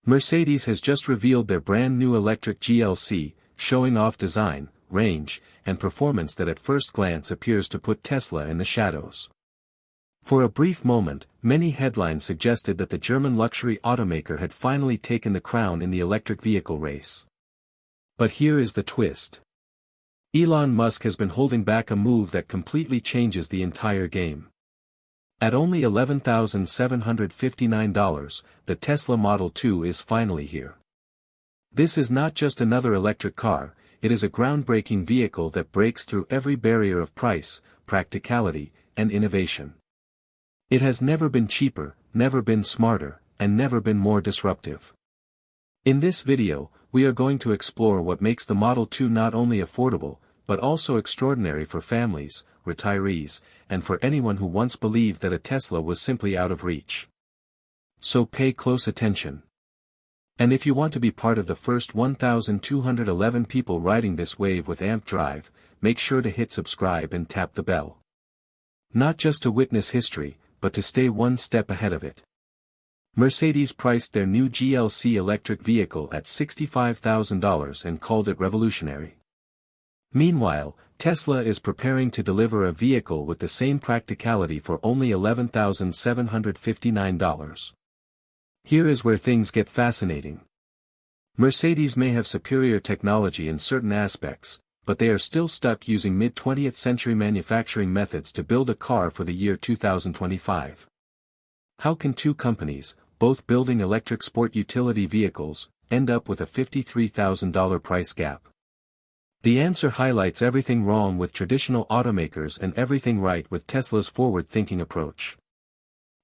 Mercedes has just revealed their brand new electric GLC, showing off design, range, and performance that at first glance appears to put Tesla in the shadows. For a brief moment, many headlines suggested that the German luxury automaker had finally taken the crown in the electric vehicle race. But here is the twist. Elon Musk has been holding back a move that completely changes the entire game. At only $11,759, the Tesla Model 2 is finally here. This is not just another electric car, it is a groundbreaking vehicle that breaks through every barrier of price, practicality, and innovation. It has never been cheaper, never been smarter, and never been more disruptive. In this video, we are going to explore what makes the Model 2 not only affordable, but also extraordinary for families, retirees, and for anyone who once believed that a Tesla was simply out of reach. So pay close attention. And if you want to be part of the first 1,211 people riding this wave with AMP Drive, make sure to hit subscribe and tap the bell. Not just to witness history, but to stay one step ahead of it. Mercedes priced their new GLC electric vehicle at $65,000 and called it revolutionary. Meanwhile, Tesla is preparing to deliver a vehicle with the same practicality for only $11,759. Here is where things get fascinating. Mercedes may have superior technology in certain aspects, but they are still stuck using mid-20th century manufacturing methods to build a car for the year 2025. How can two companies, both building electric sport utility vehicles, end up with a $53,000 price gap? The answer highlights everything wrong with traditional automakers and everything right with Tesla's forward-thinking approach.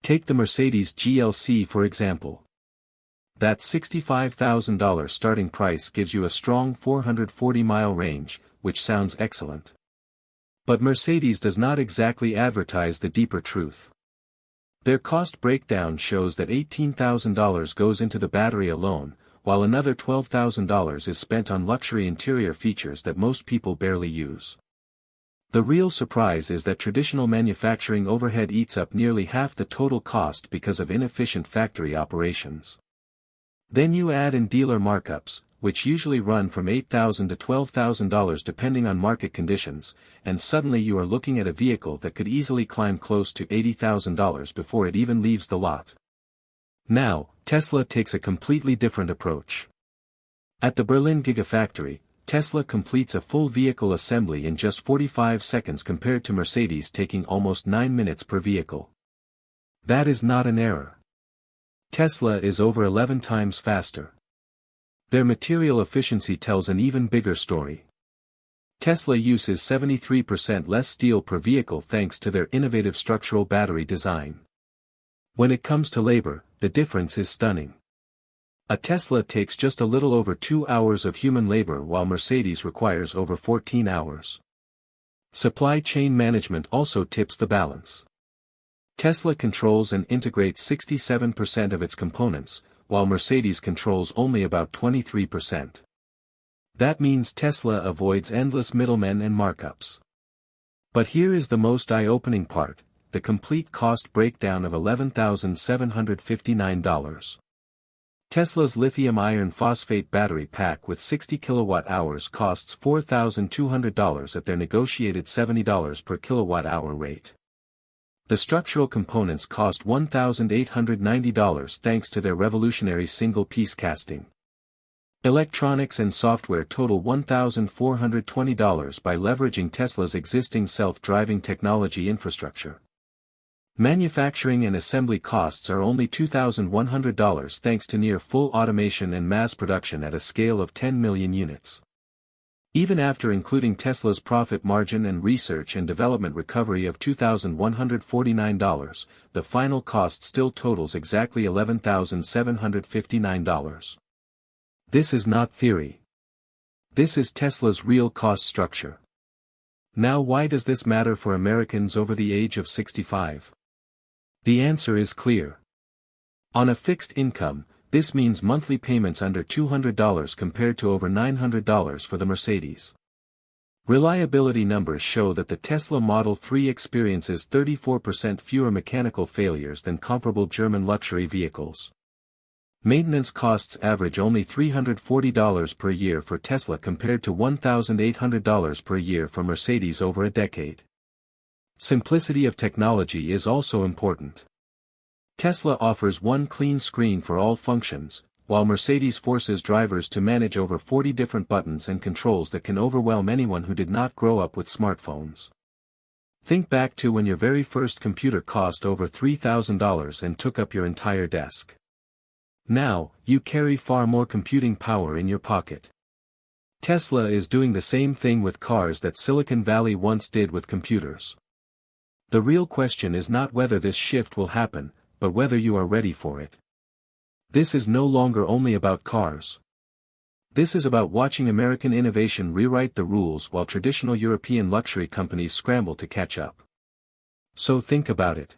Take the Mercedes GLC for example. That $65,000 starting price gives you a strong 440-mile range, which sounds excellent. But Mercedes does not exactly advertise the deeper truth. Their cost breakdown shows that $18,000 goes into the battery alone, while another $12,000 is spent on luxury interior features that most people barely use. The real surprise is that traditional manufacturing overhead eats up nearly half the total cost because of inefficient factory operations. Then you add in dealer markups, which usually run from $8,000 to $12,000 depending on market conditions, and suddenly you are looking at a vehicle that could easily climb close to $80,000 before it even leaves the lot. Now, Tesla takes a completely different approach. At the Berlin Gigafactory, Tesla completes a full vehicle assembly in just 45 seconds compared to Mercedes taking almost 9 minutes per vehicle. That is not an error. Tesla is over 11 times faster. Their material efficiency tells an even bigger story. Tesla uses 73% less steel per vehicle thanks to their innovative structural battery design. When it comes to labor, the difference is stunning. A Tesla takes just a little over 2 hours of human labor while Mercedes requires over 14 hours. Supply chain management also tips the balance. Tesla controls and integrates 67% of its components, while Mercedes controls only about 23%. That means Tesla avoids endless middlemen and markups. But here is the most eye-opening part, the complete cost breakdown of $11,759. Tesla's lithium iron phosphate battery pack with 60 kWh costs $4,200 at their negotiated $70 per kilowatt-hour rate. The structural components cost $1,890 thanks to their revolutionary single-piece casting. Electronics and software total $1,420 by leveraging Tesla's existing self-driving technology infrastructure. Manufacturing and assembly costs are only $2,100 thanks to near-full automation and mass production at a scale of 10 million units. Even after including Tesla's profit margin and research and development recovery of $2,149, the final cost still totals exactly $11,759. This is not theory. This is Tesla's real cost structure. Now why does this matter for Americans over the age of 65? The answer is clear. On a fixed income, this means monthly payments under $200 compared to over $900 for the Mercedes. Reliability numbers show that the Tesla Model 3 experiences 34% fewer mechanical failures than comparable German luxury vehicles. Maintenance costs average only $340 per year for Tesla compared to $1,800 per year for Mercedes over a decade. Simplicity of technology is also important. Tesla offers one clean screen for all functions, while Mercedes forces drivers to manage over 40 different buttons and controls that can overwhelm anyone who did not grow up with smartphones. Think back to when your very first computer cost over $3,000 and took up your entire desk. Now, you carry far more computing power in your pocket. Tesla is doing the same thing with cars that Silicon Valley once did with computers. The real question is not whether this shift will happen, but whether you are ready for it. This is no longer only about cars. This is about watching American innovation rewrite the rules while traditional European luxury companies scramble to catch up. So think about it.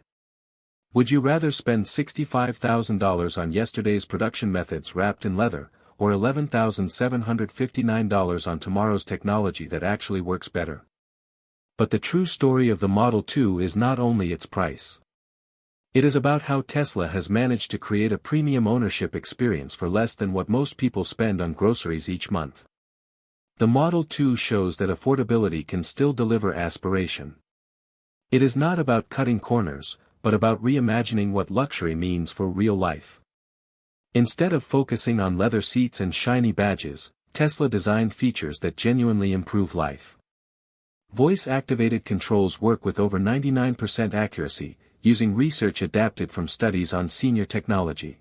Would you rather spend $65,000 on yesterday's production methods wrapped in leather, or $11,759 on tomorrow's technology that actually works better? But the true story of the Model 2 is not only its price. It is about how Tesla has managed to create a premium ownership experience for less than what most people spend on groceries each month. The Model 2 shows that affordability can still deliver aspiration. It is not about cutting corners, but about reimagining what luxury means for real life. Instead of focusing on leather seats and shiny badges, Tesla designed features that genuinely improve life. Voice-activated controls work with over 99% accuracy, using research adapted from studies on senior technology.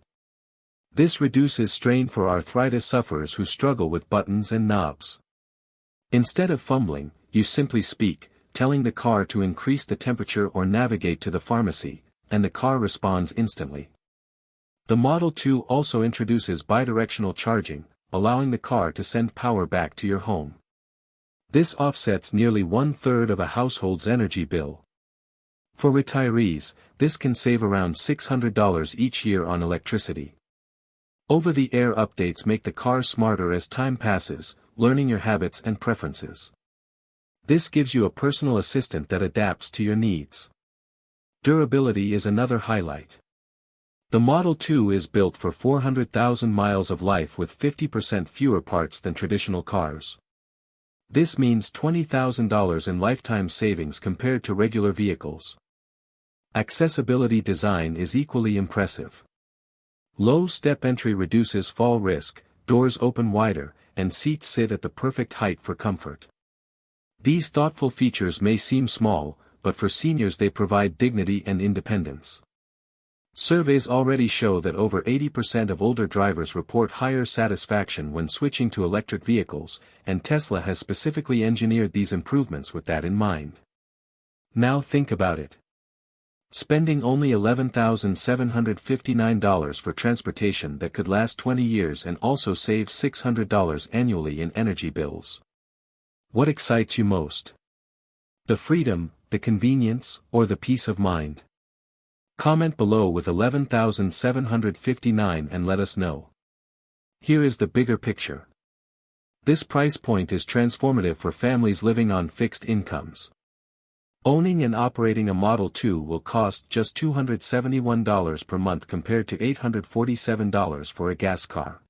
This reduces strain for arthritis sufferers who struggle with buttons and knobs. Instead of fumbling, you simply speak, telling the car to increase the temperature or navigate to the pharmacy, and the car responds instantly. The Model 2 also introduces bi-directional charging, allowing the car to send power back to your home. This offsets nearly one-third of a household's energy bill. For retirees, this can save around $600 each year on electricity. Over-the-air updates make the car smarter as time passes, learning your habits and preferences. This gives you a personal assistant that adapts to your needs. Durability is another highlight. The Model 2 is built for 400,000 miles of life with 50% fewer parts than traditional cars. This means $20,000 in lifetime savings compared to regular vehicles. Accessibility design is equally impressive. Low step entry reduces fall risk, doors open wider, and seats sit at the perfect height for comfort. These thoughtful features may seem small, but for seniors they provide dignity and independence. Surveys already show that over 80% of older drivers report higher satisfaction when switching to electric vehicles, and Tesla has specifically engineered these improvements with that in mind. Now think about it. Spending only $11,759 for transportation that could last 20 years and also save $600 annually in energy bills. What excites you most? The freedom, the convenience, or the peace of mind? Comment below with $11,759 and let us know. Here is the bigger picture. This price point is transformative for families living on fixed incomes. Owning and operating a Model 2 will cost just $271 per month compared to $847 for a gas car.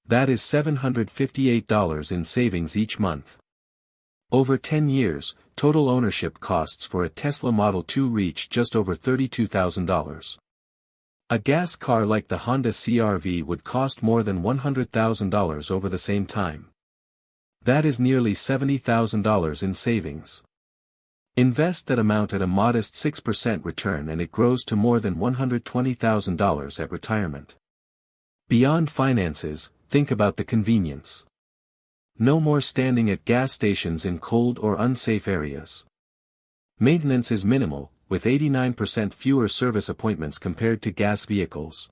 That is $758 in savings each month. Over 10 years, total ownership costs for a Tesla Model 2 reach just over $32,000. A gas car like the Honda CR-V would cost more than $100,000 over the same time. That is nearly $70,000 in savings. Invest that amount at a modest 6% return and it grows to more than $120,000 at retirement. Beyond finances, think about the convenience. No more standing at gas stations in cold or unsafe areas. Maintenance is minimal, with 89% fewer service appointments compared to gas vehicles.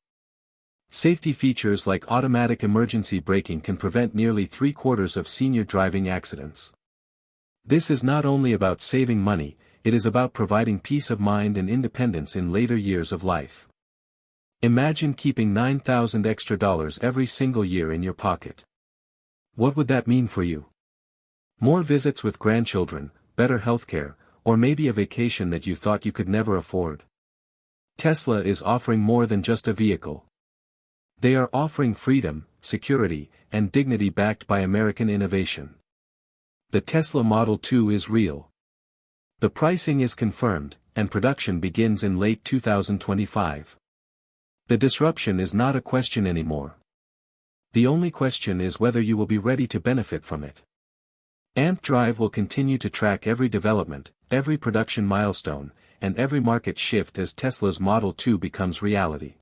Safety features like automatic emergency braking can prevent nearly 3/4 of senior driving accidents. This is not only about saving money, it is about providing peace of mind and independence in later years of life. Imagine keeping $9,000 extra every single year in your pocket. What would that mean for you? More visits with grandchildren, better healthcare, or maybe a vacation that you thought you could never afford? Tesla is offering more than just a vehicle. They are offering freedom, security, and dignity backed by American innovation. The Tesla Model 2 is real. The pricing is confirmed, and production begins in late 2025. The disruption is not a question anymore. The only question is whether you will be ready to benefit from it. Ant Drive will continue to track every development, every production milestone, and every market shift as Tesla's Model 2 becomes reality.